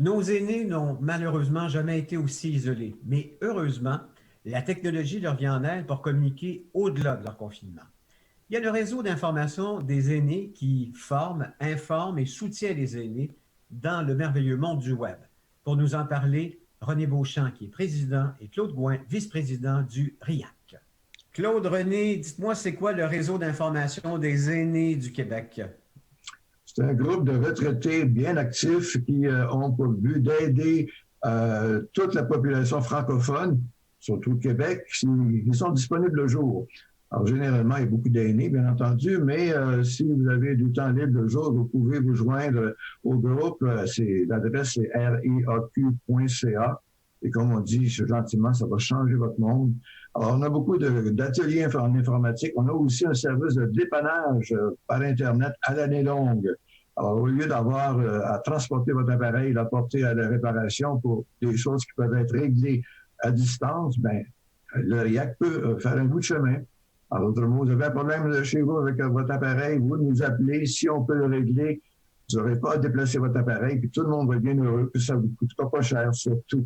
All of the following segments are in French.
Nos aînés n'ont malheureusement jamais été aussi isolés, mais heureusement, la technologie leur vient en aide pour communiquer au-delà de leur confinement. Il y a le réseau d'information des aînés qui forme, informe et soutient les aînés dans le merveilleux monde du web. Pour nous en parler, René Beauchamp, qui est président, et Claude Gouin, vice-président du RIAC. Claude, René, dites-moi, c'est quoi le réseau d'information des aînés du Québec? C'est un groupe de retraités bien actifs qui ont pour but d'aider toute la population francophone, surtout au Québec. Ils sont disponibles le jour. Alors, généralement, il y a beaucoup d'aînés, bien entendu, mais si vous avez du temps libre le jour, vous pouvez vous joindre au groupe. L'adresse, c'est riaq.ca. Et comme on dit gentiment, ça va changer votre monde. Alors, on a beaucoup d'ateliers en informatique. On a aussi un service de dépannage par Internet à l'année longue. Alors, au lieu d'avoir à transporter votre appareil, l'apporter à la réparation pour des choses qui peuvent être réglées à distance, ben, le RIAC peut faire un bout de chemin. En d'autres mots, vous avez un problème chez vous avec votre appareil, vous nous appelez, si on peut le régler, vous n'aurez pas à déplacer votre appareil, puis tout le monde va être bien heureux, puis ça ne vous coûtera pas cher, surtout.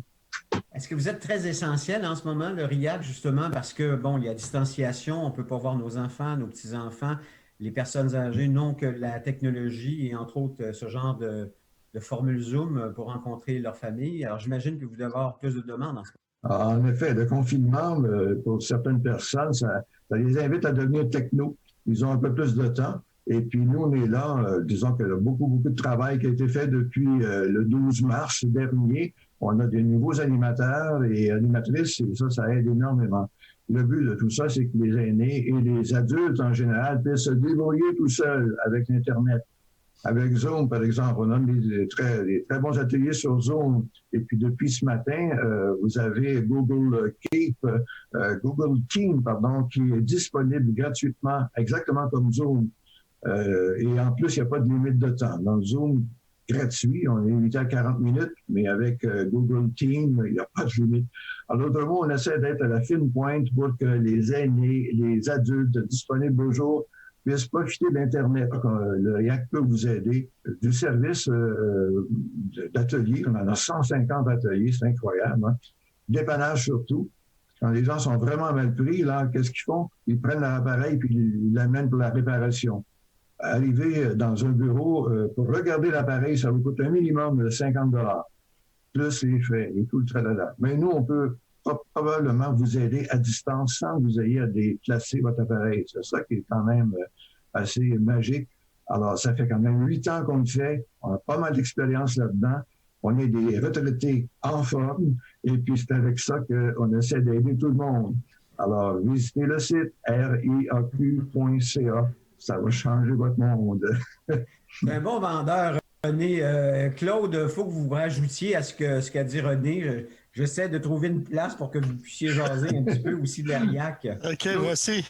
Est-ce que vous êtes très essentiel en ce moment, le RIAC, justement, parce que, bon, il y a distanciation, on ne peut pas voir nos enfants, nos petits-enfants, les personnes âgées n'ont que la technologie et, entre autres, ce genre de formule Zoom pour rencontrer leur famille. Alors, j'imagine que vous devez avoir plus de demandes en ce En effet, le confinement, pour certaines personnes, ça les invite à devenir techno. Ils ont un peu plus de temps. Et puis, nous, on est là, disons qu'il y a beaucoup de travail qui a été fait depuis le 12 mars dernier. On a des nouveaux animateurs et animatrices, et ça aide énormément. Le but de tout ça, c'est que les aînés et les adultes en général puissent se débrouiller tout seuls avec l'Internet. Avec Zoom, par exemple, on a des très bons ateliers sur Zoom. Et puis depuis ce matin, vous avez Google Team, pardon, qui est disponible gratuitement, exactement comme Zoom. Et en plus, il n'y a pas de limite de temps. Dans Zoom gratuit, on est limité à 40 minutes, mais avec Google Team, il n'y a pas de limite. En d'autres mots, on essaie d'être à la fine pointe pour que les aînés, les adultes disponibles au jour puissent profiter d'Internet. Le RIAC peut vous aider. Du service d'atelier, on en a 150 ateliers, c'est incroyable. Hein? Dépannage surtout. Quand les gens sont vraiment mal pris, là, qu'est-ce qu'ils font? Ils prennent leur appareil puis ils l'amènent pour la réparation. Arriver dans un bureau, pour regarder l'appareil, ça vous coûte un minimum de 50 $, plus les frais et tout le tralala. Mais nous, on peut probablement vous aider à distance sans que vous ayez à déplacer votre appareil. C'est ça qui est quand même assez magique. Alors, ça fait quand même 8 ans qu'on le fait. On a pas mal d'expérience là-dedans. On est des retraités en forme. Et puis, c'est avec ça qu'on essaie d'aider tout le monde. Alors, visitez le site riaq.ca. Ça va changer votre monde. C'est un bon vendeur, René. Claude, il faut que vous rajoutiez à ce qu'a dit René. J'essaie de trouver une place pour que vous puissiez jaser un petit peu aussi de l'ERIAC. OK, voici.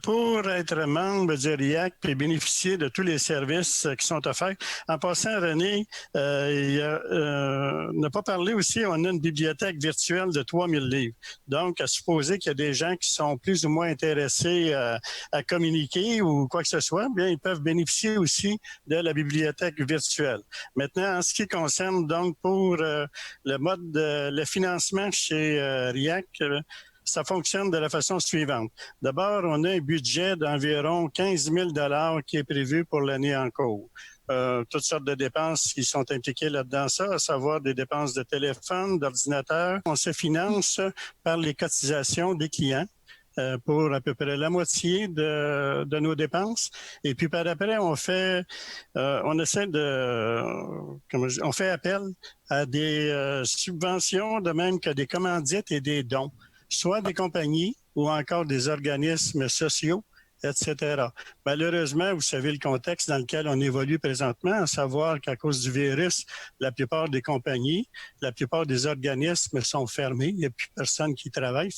Pour être membre du RIAC et bénéficier de tous les services qui sont offerts. En passant, René, on n'a pas parlé aussi, on a une bibliothèque virtuelle de 3000 livres. Donc, à supposer qu'il y a des gens qui sont plus ou moins intéressés à communiquer ou quoi que ce soit, bien, ils peuvent bénéficier aussi de la bibliothèque virtuelle. Maintenant, en ce qui concerne donc pour le mode de le financement chez RIAC, ça fonctionne de la façon suivante. D'abord, on a un budget d'environ 15 000 $ qui est prévu pour l'année en cours. Toutes sortes de dépenses qui sont impliquées là-dedans, ça, à savoir des dépenses de téléphone, d'ordinateur. On se finance par les cotisations des clients pour à peu près la moitié de nos dépenses. Et puis par après, on fait appel à des subventions, de même que des commandites et des dons, soit des compagnies ou encore des organismes sociaux, etc. Malheureusement, vous savez le contexte dans lequel on évolue présentement, à savoir qu'à cause du virus, la plupart des compagnies, la plupart des organismes sont fermés. Il n'y a plus personne qui travaille.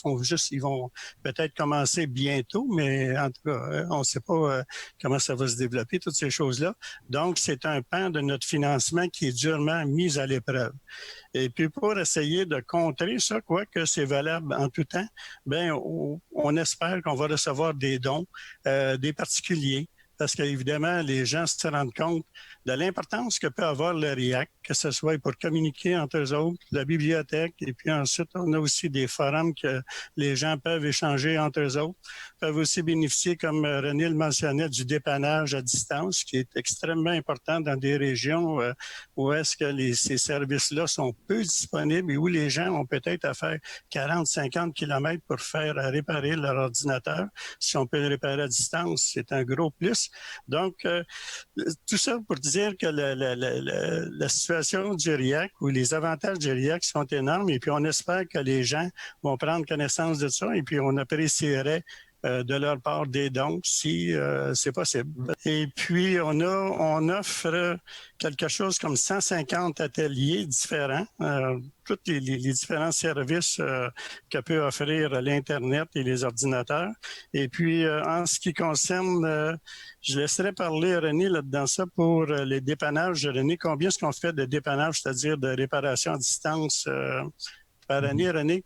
Ils vont peut-être commencer bientôt, mais en tout cas, on ne sait pas comment ça va se développer, toutes ces choses-là. Donc, c'est un pan de notre financement qui est durement mis à l'épreuve. Et puis, pour essayer de contrer ça, quoi que c'est valable en tout temps, ben, on espère qu'on va recevoir des dons des particuliers, parce qu'évidemment, les gens se rendent compte de l'importance que peut avoir le RIAC, que ce soit pour communiquer entre eux autres, la bibliothèque, et puis ensuite, on a aussi des forums que les gens peuvent échanger entre eux autres, peuvent aussi bénéficier, comme René le mentionnait, du dépannage à distance, qui est extrêmement important dans des régions où est-ce que ces services-là sont peu disponibles et où les gens ont peut-être à faire 40-50 kilomètres pour faire réparer leur ordinateur. Si on peut le réparer à distance, c'est un gros plus. Donc, tout ça pour dire que la situation du RIAC ou les avantages du RIAC sont énormes et puis on espère que les gens vont prendre connaissance de ça et puis on apprécierait de leur part des dons si c'est possible. Et puis, on offre quelque chose comme 150 ateliers différents, tous les différents services que peut offrir l'Internet et les ordinateurs. Et puis, en ce qui concerne, je laisserai parler René là-dedans ça pour les dépannages. René, combien est-ce qu'on fait de dépannage, c'est-à-dire de réparation à distance par année, René?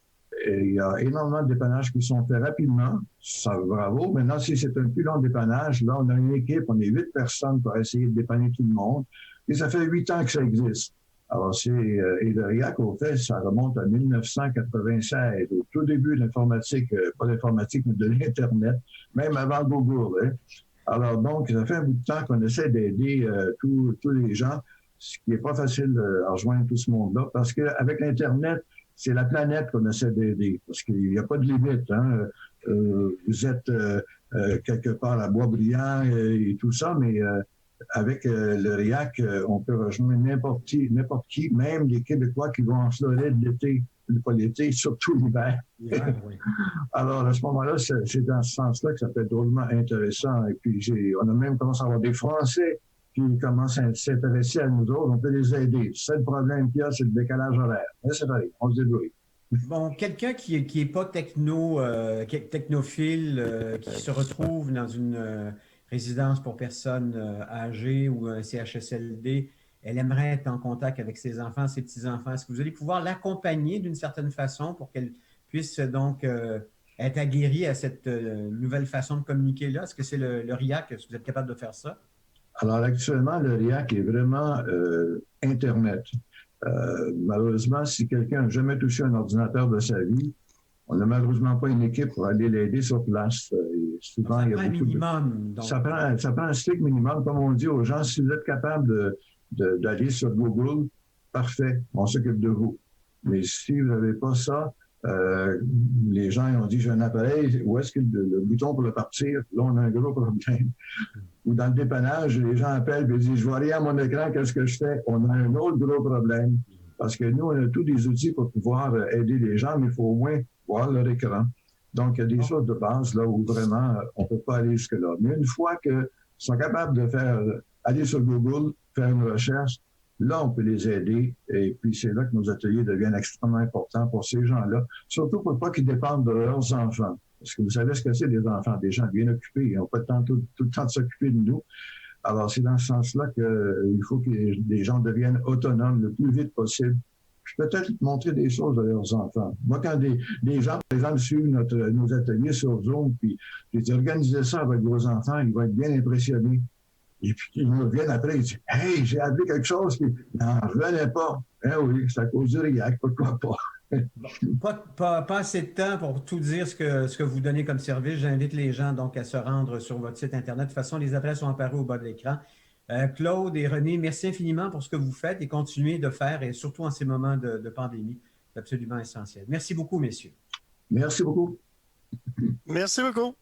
Il y a énormément de dépannages qui sont faits rapidement. Ça, bravo. Maintenant, si c'est un plus long dépannage, là, on a une équipe, on est 8 personnes pour essayer de dépanner tout le monde. Et ça fait 8 ans que ça existe. Alors, et le RIAC, au fait, ça remonte à 1996, au tout début de l'informatique, pas l'informatique, mais de l'Internet, même avant Google. Hein. Alors, donc, ça fait un bout de temps qu'on essaie d'aider tous les gens, ce qui n'est pas facile à rejoindre tout ce monde-là, parce qu'avec l'Internet, c'est la planète qu'on essaie d'aider, parce qu'il n'y a pas de limite. Hein. Vous êtes quelque part à Boisbriand et tout ça, mais avec le RIAC, on peut rejoindre n'importe qui, même les Québécois qui vont en Floride l'été, pas l'été, surtout l'hiver. Oui. Alors, à ce moment-là, c'est dans ce sens-là que ça peut être drôlement intéressant. Et puis, on a même commencé à avoir des Français qui commencent à s'intéresser à nous autres, on peut les aider. C'est le problème qu'il y a, c'est le décalage horaire. Mais c'est pareil, on se débrouille. Bon, quelqu'un qui est pas technophile, qui se retrouve dans une résidence pour personnes âgées ou un CHSLD, elle aimerait être en contact avec ses enfants, ses petits-enfants. Est-ce que vous allez pouvoir l'accompagner d'une certaine façon pour qu'elle puisse donc être aguerrie à cette nouvelle façon de communiquer-là? Est-ce que c'est le RIAC? Est-ce que vous êtes capable de faire ça? Alors, actuellement, le RIAC est vraiment Internet. Malheureusement, si quelqu'un n'a jamais touché un ordinateur de sa vie, on n'a malheureusement pas une équipe pour aller l'aider sur place. Souvent, ça prend un minimum. Donc... Ça prend un strict minimum. Comme on dit aux gens, si vous êtes capable d'aller sur Google, parfait, on s'occupe de vous. Mais si vous n'avez pas ça, les gens ils ont dit, j'ai un appareil, où est-ce que le bouton pour le partir? Là, on a un gros problème. Ou dans le dépannage, les gens appellent et disent, je vois rien à mon écran, qu'est-ce que je fais? On a un autre gros problème. Parce que nous, on a tous des outils pour pouvoir aider les gens, mais il faut au moins voir leur écran. Donc, il y a des choses de base là où vraiment, on ne peut pas aller jusque-là. Mais une fois qu'ils sont capables de aller sur Google, faire une recherche, là, on peut les aider. Et puis, c'est là que nos ateliers deviennent extrêmement importants pour ces gens-là. Surtout pour pas qu'ils dépendent de leurs enfants. Parce que vous savez ce que c'est, des enfants, des gens bien occupés. Ils n'ont pas tout le temps de s'occuper de nous. Alors, c'est dans ce sens-là qu'il faut que les gens deviennent autonomes le plus vite possible. Puis peut-être montrer des choses à leurs enfants. Moi, quand des gens, par exemple, suivent nos ateliers sur Zoom, puis je dis, organisez ça avec vos enfants, ils vont être bien impressionnés. Et puis, ils me reviennent après, ils disent, « Hey, j'ai appris quelque chose, puis n'en revenez pas. » Eh oui, c'est à cause du RIAC, pourquoi pas? Pas assez de temps pour tout dire ce que vous donnez comme service. J'invite les gens donc à se rendre sur votre site Internet. De toute façon, les adresses sont apparues au bas de l'écran. Claude et René, merci infiniment pour ce que vous faites et continuez de faire, et surtout en ces moments de pandémie. C'est absolument essentiel. Merci beaucoup, messieurs. Merci beaucoup. Merci beaucoup.